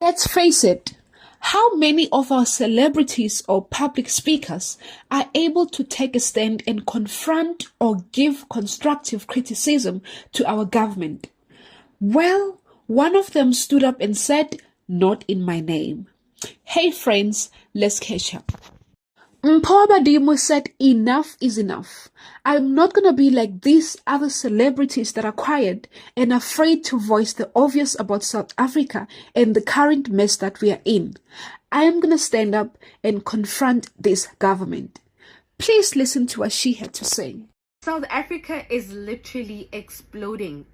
Let's face it, how many of our celebrities or public speakers are able to take a stand and confront or give constructive criticism to our government? Well, one of them stood up and said, "Not in my name." Hey friends, let's catch up. MphoWaBadimo said enough is enough. I'm not gonna be like these other celebrities that are quiet and afraid to voice the obvious about South Africa and the current mess that we are in. I am gonna stand up and confront this government. Please listen to what she had to say. South Africa is literally exploding.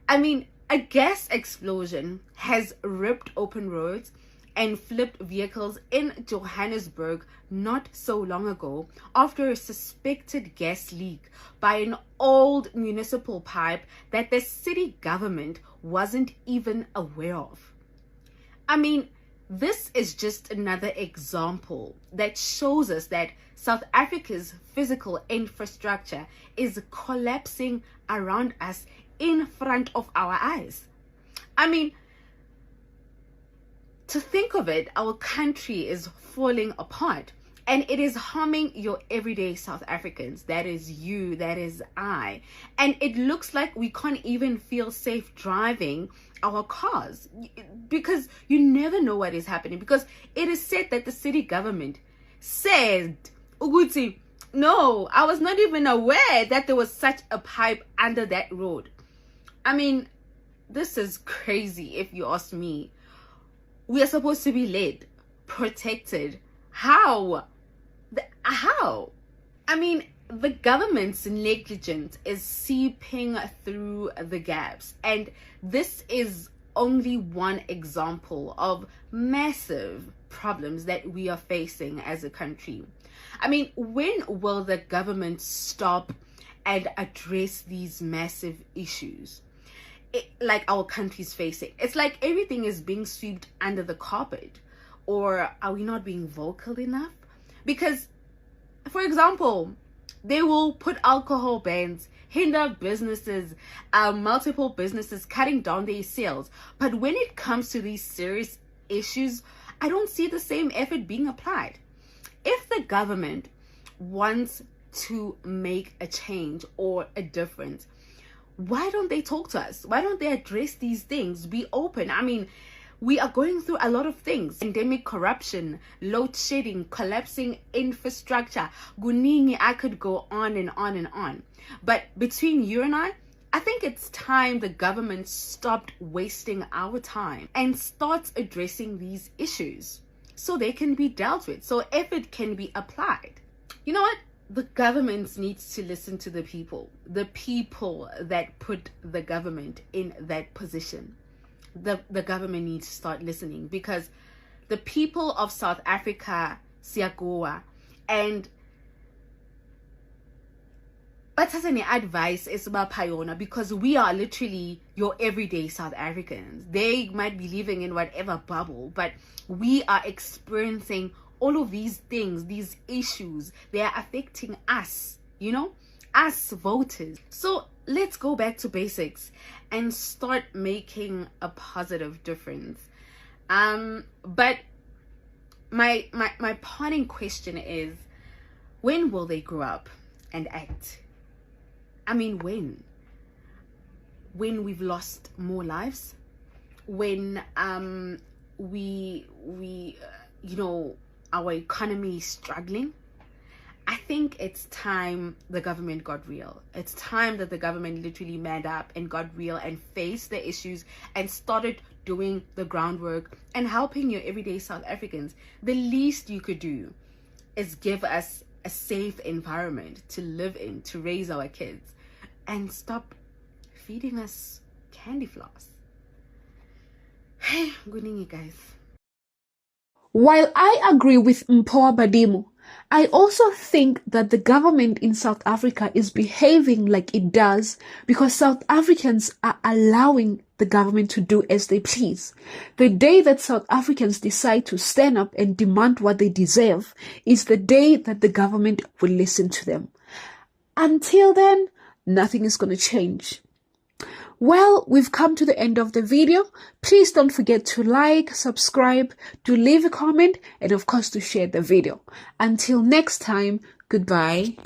I mean, a gas explosion has ripped open roads and flipped vehicles in Johannesburg not so long ago after a suspected gas leak by an old municipal pipe that the city government wasn't even aware of. I mean, this is just another example that shows us that South Africa's physical infrastructure is collapsing around us in front of our eyes. I mean, to think of it, our country is falling apart and it is harming your everyday South Africans. That is you, that is I. And it looks like we can't even feel safe driving our cars because you never know what is happening. Because it is said that the city government said, Uguti, no, I was not even aware that there was such a pipe under that road. I mean, this is crazy if you ask me. We are supposed to be led, protected. How? How? I mean, the government's negligence is seeping through the gaps. And this is only one example of massive problems that we are facing as a country. I mean, when will the government stop and address these massive issues? Like our country's facing. It's like everything is being swept under the carpet. Or are we not being vocal enough? Because, for example, they will put alcohol bans, hinder businesses, multiple businesses cutting down their sales. But when it comes to these serious issues, I don't see the same effort being applied. If the government wants to make a change or a difference, why don't they talk to us? Why don't they address these things? Be open. I mean, we are going through a lot of things. Pandemic, corruption, load shedding, collapsing infrastructure. Guningi, I could go on and on and on. But between you and I think it's time the government stopped wasting our time and starts addressing these issues so they can be dealt with, so effort can be applied. You know what? The government needs to listen to the people that put the government in that position. The government needs to start listening, because the people of South Africa, siyagoa, and bathazane advice is about Payona, because we are literally your everyday South Africans. They might be living in whatever bubble, but we are experiencing all of these things, these issues. They are affecting us, us voters. So let's go back to basics and start making a positive difference. But my parting question is, when will they grow up and act? I mean, when we've lost more lives, when we our economy is struggling. I think it's time the government got real. It's time that the government literally manned up and got real and faced the issues and started doing the groundwork and helping your everyday South Africans. The least you could do is give us a safe environment to live in, to raise our kids, and stop feeding us candy floss. Hey, good evening, guys. While I agree with MphoWaBadimo, I also think that the government in South Africa is behaving like it does because South Africans are allowing the government to do as they please. The day that South Africans decide to stand up and demand what they deserve is the day that the government will listen to them. Until then, nothing is going to change. Well, we've come to the end of the video. Please don't forget to like, subscribe, to leave a comment, and of course to share the video. Until next time, goodbye.